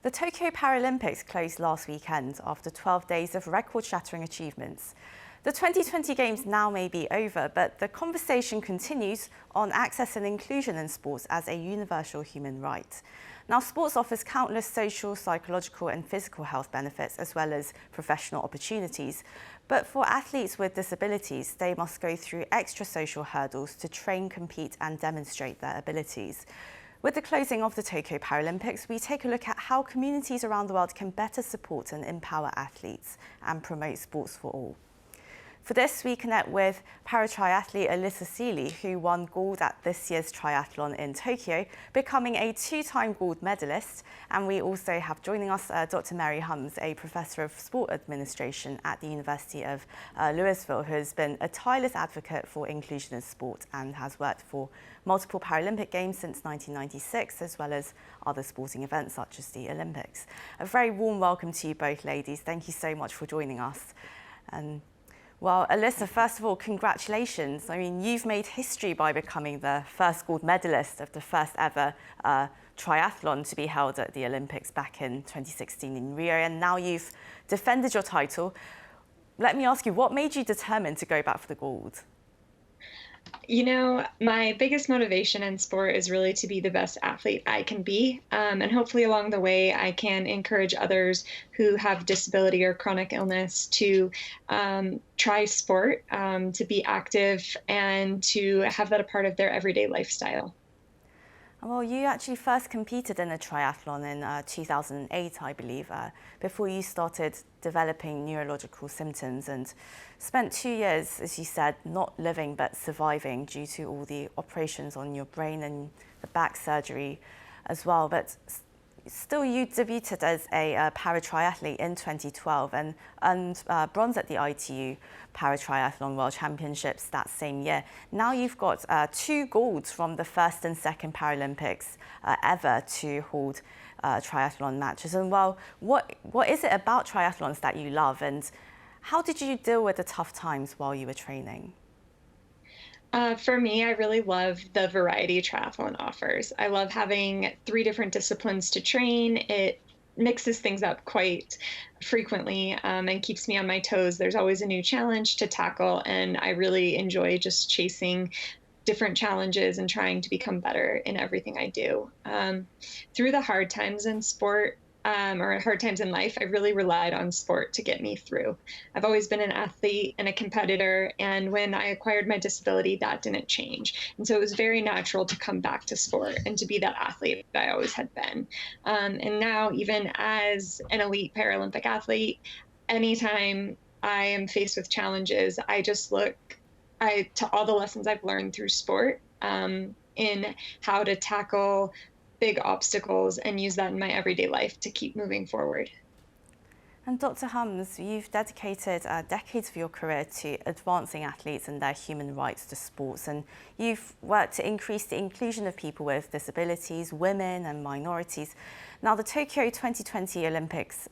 The Tokyo Paralympics closed last weekend after 12 days of record-shattering achievements. The 2020 Games now may be over, but the conversation continues on access and inclusion in sports as a universal human right. Now, sports offers countless social, psychological and physical health benefits, as well as professional opportunities. But for athletes with disabilities, they must go through extra social hurdles to train, compete and demonstrate their abilities. With the closing of the Tokyo Paralympics, we take a look at how communities around the world can better support and empower athletes and promote sports for all. For this, we connect with paratriathlete Allysa SEELY, who won gold at this year's triathlon in Tokyo, becoming a two-time gold medalist. And we also have joining us Dr. Mary Hums, a professor of sport administration at the University of Louisville, who has been a tireless advocate for inclusion in sport and has worked for multiple Paralympic Games since 1996, as well as other sporting events such as the Olympics. A very warm welcome to you both, ladies. Thank you so much for joining us. Well, Allysa, first of all, congratulations. I mean, you've made history by becoming the first gold medalist of the first ever triathlon to be held at the Olympics back in 2016 in Rio, and now you've defended your title. Let me ask you, what made you determined to go back for the gold? You know, my biggest motivation in sport is really to be the best athlete I can be. And hopefully along the way, I can encourage others who have disability or chronic illness to try sport, to be active and to have that a part of their everyday lifestyle. Well, you actually first competed in a triathlon in 2008, I believe, before you started developing neurological symptoms and spent 2 years, as you said, not living but surviving due to all the operations on your brain and the back surgery as well. But still, you debuted as a paratriathlete in 2012 and earned bronze at the ITU Paratriathlon World Championships that same year. Now you've got 2 golds from the first and second Paralympics ever to hold triathlon matches. And well, what is it about triathlons that you love, and how did you deal with the tough times while you were training? For me, I really love the variety triathlon offers. I love having 3 different disciplines to train. It mixes things up quite frequently and keeps me on my toes. There's always a new challenge to tackle, and I really enjoy just chasing different challenges and trying to become better in everything I do. Through the hard times in sport, or hard times in life, I really relied on sport to get me through. I've always been an athlete and a competitor, and when I acquired my disability, that didn't change. And so it was very natural to come back to sport and to be that athlete that I always had been. And now, even as an elite Paralympic athlete, anytime I am faced with challenges, I just look to all the lessons I've learned through sport in how to tackle big obstacles and use that in my everyday life to keep moving forward. And Dr. Hums, you've dedicated decades of your career to advancing athletes and their human rights to sports, and you've worked to increase the inclusion of people with disabilities, women and minorities. Now, the Tokyo 2020 Olympics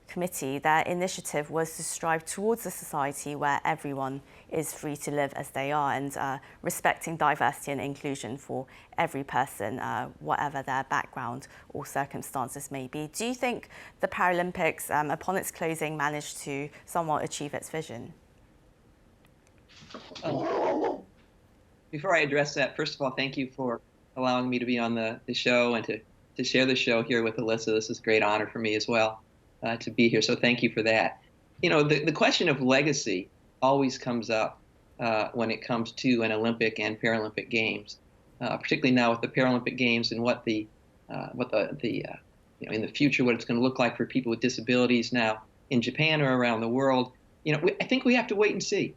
Committee, their initiative was to strive towards a society where everyone is free to live as they are and respecting diversity and inclusion for every person, whatever their background or circumstances may be. Do you think the Paralympics, upon its closing, managed to somewhat achieve its vision? Before I address that, first of all, thank you for allowing me to be on the show and to share the show here with Allysa. This is a great honor for me as well to be here, so thank you for that. You know, the question of legacy always comes up when it comes to an Olympic and Paralympic Games, particularly now with the Paralympic Games and what the you know, in the future, what it's going to look like for people with disabilities now in Japan or around the world. You know, I think we have to wait and see.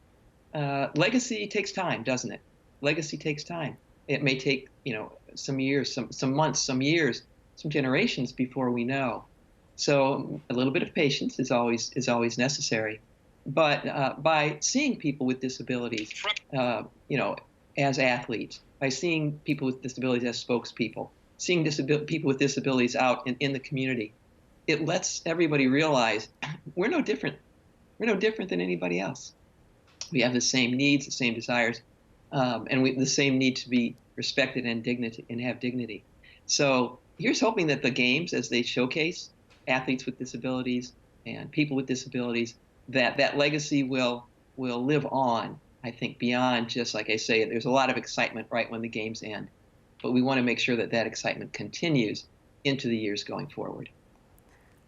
Legacy takes time, doesn't it? Legacy takes time. It may take, you know, some years, some months, some years, some generations before we know. So a little bit of patience is always necessary. But by seeing people with disabilities, you know, as athletes, by seeing people with disabilities as spokespeople, seeing people with disabilities out in the community, it lets everybody realize we're no different. We're no different than anybody else. We have the same needs, the same desires, and the same need to be respected and have dignity. So here's hoping that the games, as they showcase athletes with disabilities and people with disabilities, that legacy will live on. I think beyond just, like I say, there's a lot of excitement right when the games end, but we want to make sure that that excitement continues into the years going forward.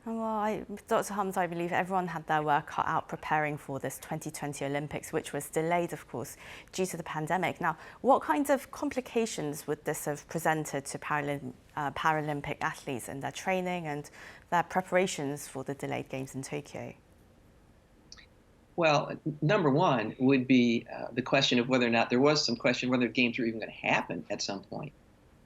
Well, Dr. Hums, I believe everyone had their work cut out preparing for this 2020 Olympics, which was delayed, of course, due to the pandemic. Now, what kinds of complications would this have presented to Paralympic athletes in their training and their preparations for the delayed Games in Tokyo? Well, number one would be the question of whether or not there was some question whether games were even going to happen at some point.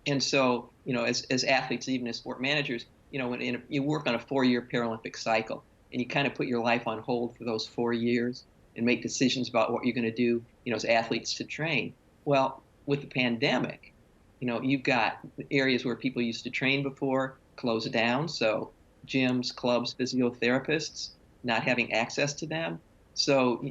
And so, as athletes, even as sport managers, when you work on a 4-year Paralympic cycle and you kind of put your life on hold for those 4 years and make decisions about what you're going to do, as athletes to train. Well, with the pandemic, you've got areas where people used to train before closed down. So gyms, clubs, physiotherapists, not having access to them. So,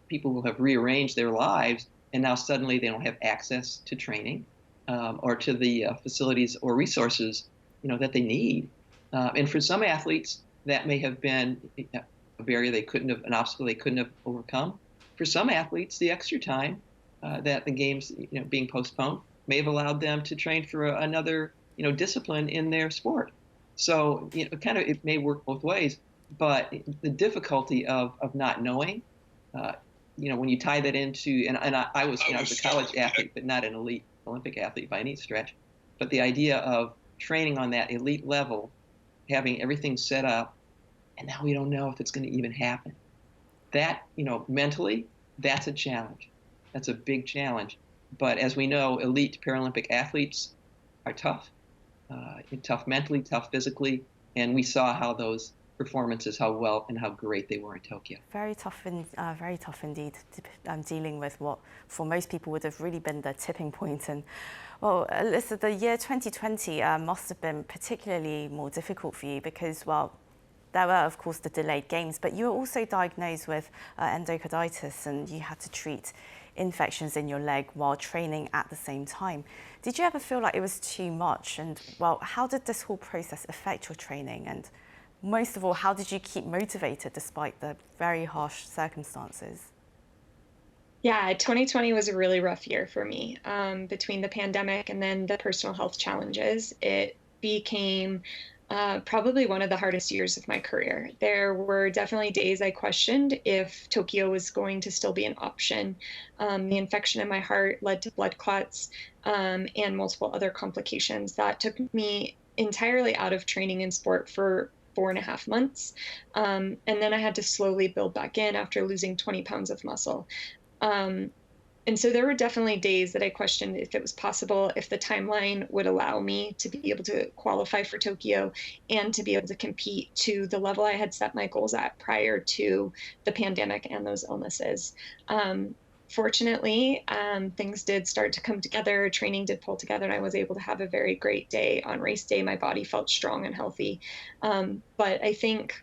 people will have rearranged their lives and now suddenly they don't have access to training or to the facilities or resources that they need. And for some athletes, that may have been a barrier an obstacle they couldn't have overcome. For some athletes, the extra time that the games, being postponed may have allowed them to train for another, discipline in their sport. So, it may work both ways, but the difficulty of not knowing, when you tie that into, and I was a college athlete, but not an elite Olympic athlete by any stretch, but the idea of training on that elite level, having everything set up, and now we don't know if it's going to even happen. That, mentally, that's a challenge. That's a big challenge. But as we know, elite Paralympic athletes are tough, tough mentally, tough physically, and we saw how those performances, how well and how great they were in Tokyo. Very tough indeed, dealing with what for most people would have really been the tipping point. And well, Alyssa, the year 2020 must have been particularly more difficult for you because, well, there were, of course, the delayed games, but you were also diagnosed with endocarditis and you had to treat infections in your leg while training at the same time. Did you ever feel like it was too much? And, well, how did this whole process affect your training? And most of all, how did you keep motivated despite the very harsh circumstances? Yeah, 2020 was a really rough year for me. Between the pandemic and then the personal health challenges, it became probably one of the hardest years of my career. There were definitely days I questioned if Tokyo was going to still be an option. The infection in my heart led to blood clots and multiple other complications that took me entirely out of training and sport for 4.5 months. And then I had to slowly build back in after losing 20 pounds of muscle. And so there were definitely days that I questioned if it was possible, if the timeline would allow me to be able to qualify for Tokyo and to be able to compete to the level I had set my goals at prior to the pandemic and those illnesses. Fortunately, things did start to come together, training did pull together, and I was able to have a very great day. On race day, my body felt strong and healthy. But I think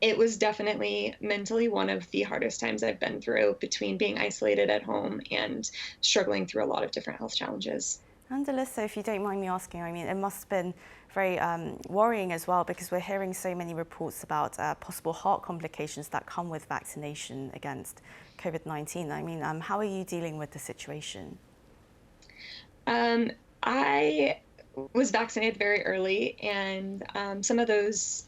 it was definitely mentally one of the hardest times I've been through, between being isolated at home and struggling through a lot of different health challenges. And Alyssa, if you don't mind me asking, I mean, it must have been very worrying as well, because we're hearing so many reports about possible heart complications that come with vaccination against COVID-19. I mean, how are you dealing with the situation? I was vaccinated very early, and some of those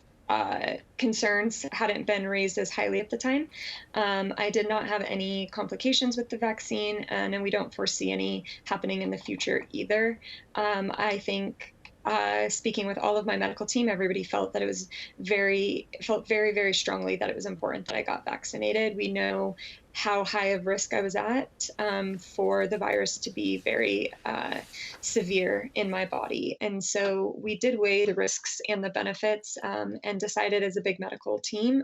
concerns hadn't been raised as highly at the time. I did not have any complications with the vaccine, and we don't foresee any happening in the future either. I think speaking with all of my medical team, everybody felt that it was very, very strongly that it was important that I got vaccinated. We know how high of risk I was at for the virus to be very severe in my body. And so we did weigh the risks and the benefits and decided as a big medical team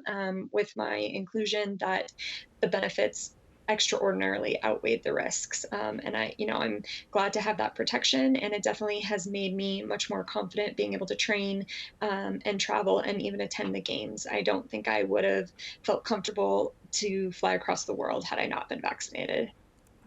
with my inclusion that the benefits extraordinarily outweighed the risks. And I'm glad to have that protection. And it definitely has made me much more confident being able to train and travel and even attend the games. I don't think I would have felt comfortable to fly across the world had I not been vaccinated.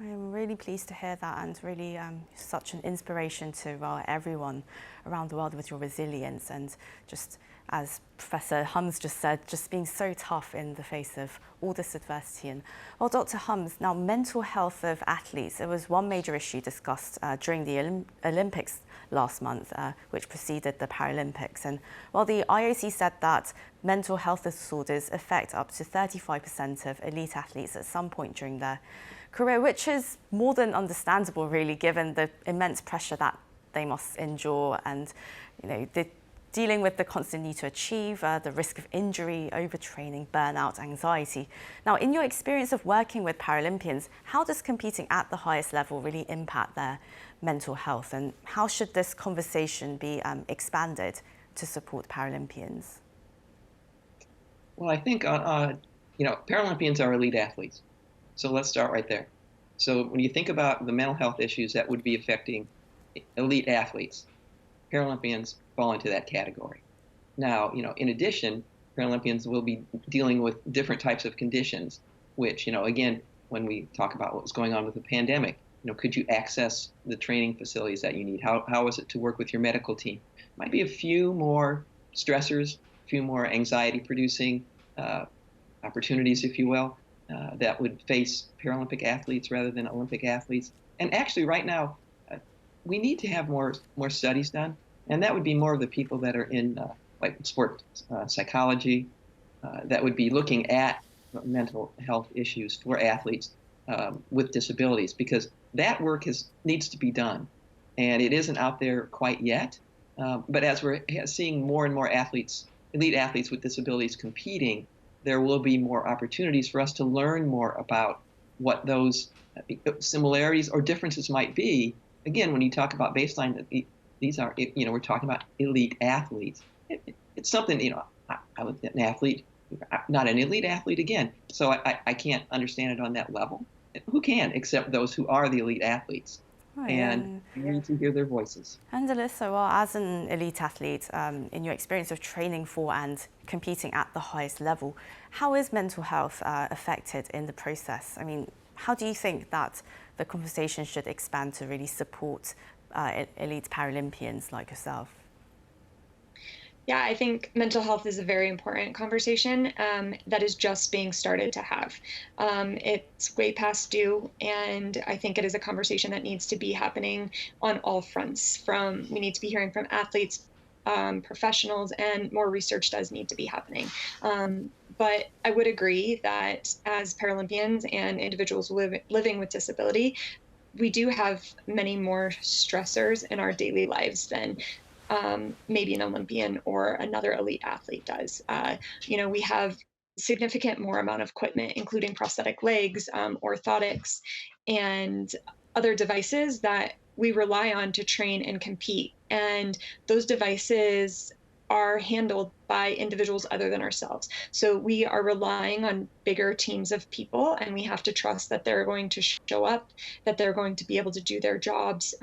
I'm really pleased to hear that, and really such an inspiration to everyone around the world with your resilience, and just as Professor Hums just said, just being so tough in the face of all this adversity. And well, Dr. Hums, now mental health of athletes, it was one major issue discussed during the Olympics last month, which preceded the Paralympics. And while the IOC said that mental health disorders affect up to 35% of elite athletes at some point during their career, which is more than understandable, really, given the immense pressure that they must endure, and dealing with the constant need to achieve, the risk of injury, overtraining, burnout, anxiety. Now, in your experience of working with Paralympians, how does competing at the highest level really impact their mental health, and how should this conversation be expanded to support Paralympians? Well, I think Paralympians are elite athletes. So let's start right there. So when you think about the mental health issues that would be affecting elite athletes, Paralympians fall into that category. Now, in addition, Paralympians will be dealing with different types of conditions, which, again, when we talk about what was going on with the pandemic, could you access the training facilities that you need? How is it to work with your medical team? Might be a few more stressors, a few more anxiety-producing opportunities, if you will, that would face Paralympic athletes rather than Olympic athletes. And actually, right now, we need to have more studies done, and that would be more of the people that are in like sport psychology, that would be looking at mental health issues for athletes with disabilities, because that work needs to be done, and it isn't out there quite yet. But as we're seeing more and more elite athletes with disabilities competing, there will be more opportunities for us to learn more about what those similarities or differences might be. Again, when you talk about baseline, these are, we're talking about elite athletes. It's something, I was an athlete, not an elite athlete again. So I can't understand it on that level. Who can, except those who are the elite athletes? Right, and you need to hear their voices. And Allysa, well, as an elite athlete, in your experience of training for and competing at the highest level, how is mental health affected in the process? I mean, how do you think that the conversation should expand to really support elite Paralympians like yourself? Yeah, I think mental health is a very important conversation that is just being started to have. It's way past due, and I think it is a conversation that needs to be happening on all fronts. We need to be hearing from athletes, professionals, and more research does need to be happening. But I would agree that as Paralympians and individuals living with disability, we do have many more stressors in our daily lives than maybe an Olympian or another elite athlete does. We have significant more amount of equipment, including prosthetic legs, orthotics, and other devices that we rely on to train and compete. And those devices are handled by individuals other than ourselves. So we are relying on bigger teams of people, and we have to trust that they're going to show up, that they're going to be able to do their jobs.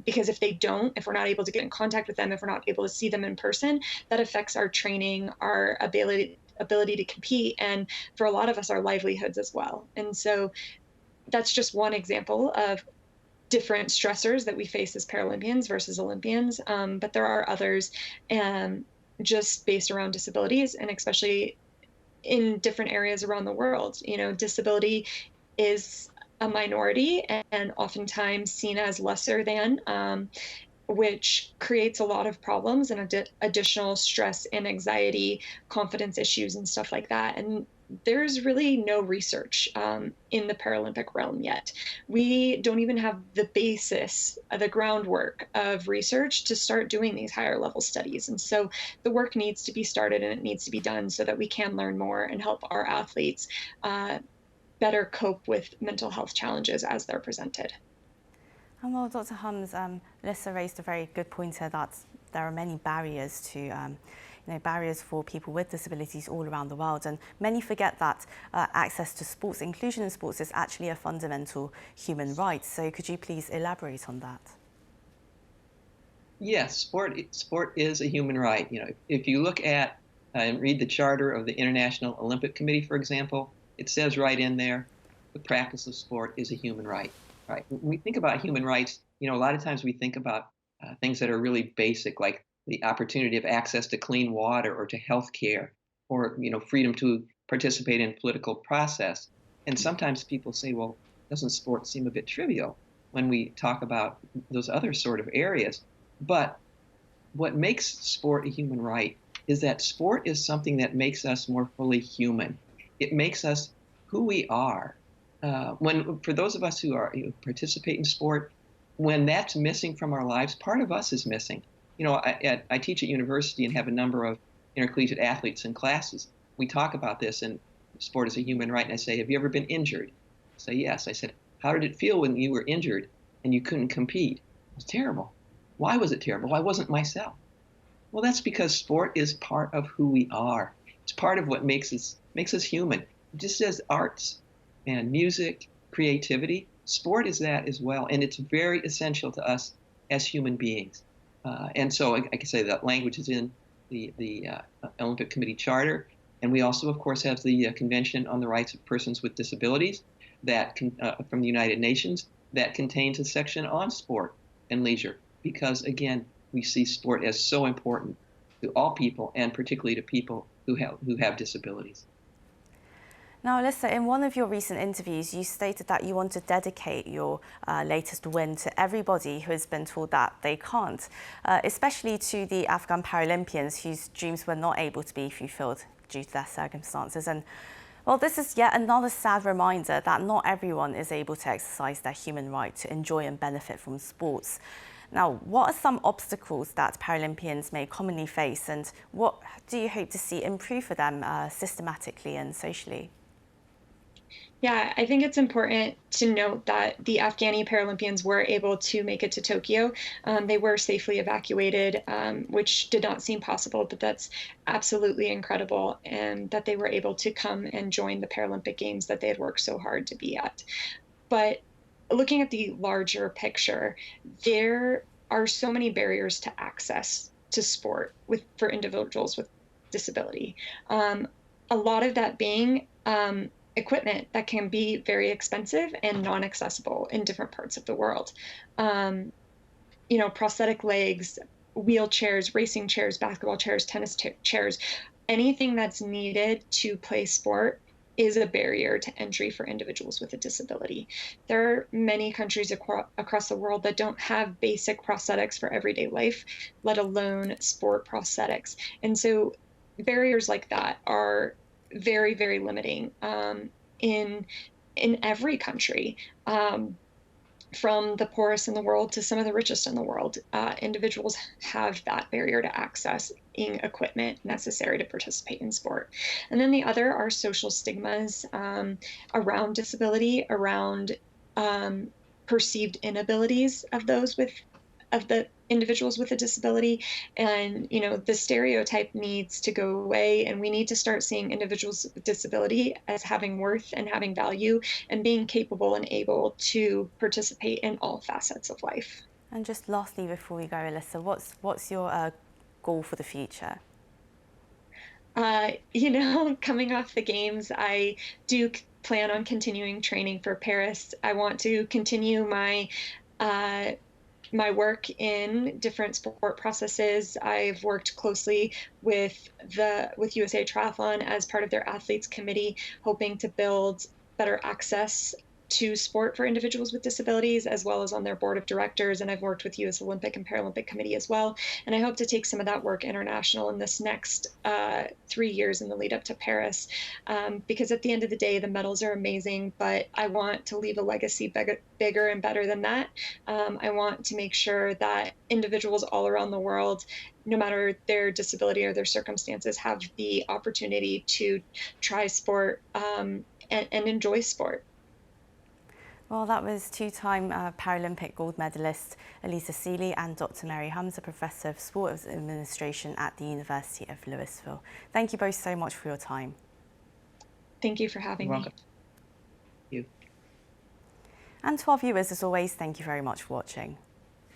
Because if they don't, if we're not able to get in contact with them, if we're not able to see them in person, that affects our training, our ability to compete, and for a lot of us, our livelihoods as well. And so that's just one example of different stressors that we face as Paralympians versus Olympians. But there are others just based around disabilities, and especially in different areas around the world. Disability is a minority and oftentimes seen as lesser than, which creates a lot of problems and additional stress and anxiety, confidence issues, and stuff like that. And there's really no research in the Paralympic realm yet. We don't even have the basis, the groundwork of research to start doing these higher level studies. And so the work needs to be started, and it needs to be done so that we can learn more and help our athletes better cope with mental health challenges as they're presented. And well, Dr. Hums, Allysa raised a very good point here that there are many barriers to, barriers for people with disabilities all around the world, and many forget that access to sports, inclusion in sports, is actually a fundamental human right. So could you please elaborate on that? Yes, sport is a human right. If you look at and read the charter of the International Olympic Committee, for example, it says right in there the practice of sport is a human right. Right? When we think about human rights, a lot of times we think about things that are really basic, like the opportunity of access to clean water or to health care, or freedom to participate in political process. And sometimes people say, well, doesn't sport seem a bit trivial when we talk about those other sort of areas? But what makes sport a human right is that sport is something that makes us more fully human. It makes us who we are. For those of us who participate in sport, when that's missing from our lives, part of us is missing. I teach at university and have a number of intercollegiate athletes in classes. We talk about this, and sport is a human right. And I say, have you ever been injured? I say, yes. I said, how did it feel when you were injured and you couldn't compete? It was terrible. Why was it terrible? I wasn't myself. Well, that's because sport is part of who we are. It's part of what makes us human. Just as arts and music, creativity, sport is that as well. And it's very essential to us as human beings. And so I can say that language is in the Olympic Committee Charter. And we also, of course, have the Convention on the Rights of Persons with Disabilities from the United Nations that contains a section on sport and leisure. Because, again, we see sport as so important to all people, and particularly to people who have disabilities. Now, Allysa, in one of your recent interviews, you stated that you want to dedicate your latest win to everybody who has been told that they can't, especially to the Afghan Paralympians whose dreams were not able to be fulfilled due to their circumstances. And, well, this is yet another sad reminder that not everyone is able to exercise their human right to enjoy and benefit from sports. Now, what are some obstacles that Paralympians may commonly face, and what do you hope to see improve for them systematically and socially? Yeah, I think it's important to note that the Afghani Paralympians were able to make it to Tokyo. They were safely evacuated, which did not seem possible, but that's absolutely incredible, and that they were able to come and join the Paralympic Games that they had worked so hard to be at. But looking at the larger picture, there are so many barriers to access to sport for individuals with disability. A lot of that being equipment that can be very expensive and non-accessible in different parts of the world. Prosthetic legs, wheelchairs, racing chairs, basketball chairs, tennis chairs, anything that's needed to play sport is a barrier to entry for individuals with a disability. There are many countries across the world that don't have basic prosthetics for everyday life, let alone sport prosthetics. And so barriers like that are very, very limiting in every country, from the poorest in the world to some of the richest in the world. Individuals have that barrier to accessing equipment necessary to participate in sport. And then the other are social stigmas around disability, around perceived inabilities of the individuals with a disability. And the stereotype needs to go away, and we need to start seeing individuals with disability as having worth and having value and being capable and able to participate in all facets of life. And just lastly, before we go, Allysa, what's your goal for the future? Coming off the games, I do plan on continuing training for Paris. I want to continue my work in different sport processes. I've worked closely with USA Triathlon as part of their athletes committee, hoping to build better access to sport for individuals with disabilities, as well as on their board of directors. And I've worked with US Olympic and Paralympic Committee as well. And I hope to take some of that work international in this next 3 years in the lead up to Paris, because at the end of the day, the medals are amazing, but I want to leave a legacy bigger and better than that. I want to make sure that individuals all around the world, no matter their disability or their circumstances, have the opportunity to try sport and enjoy sport. Well, that was two-time Paralympic gold medalist Allysa SEELY and Dr. Mary Hamza, Professor of Sports Administration at the University of Louisville. Thank you both so much for your time. Thank you for having me. You're welcome. Thank you. And to our viewers, as always, thank you very much for watching.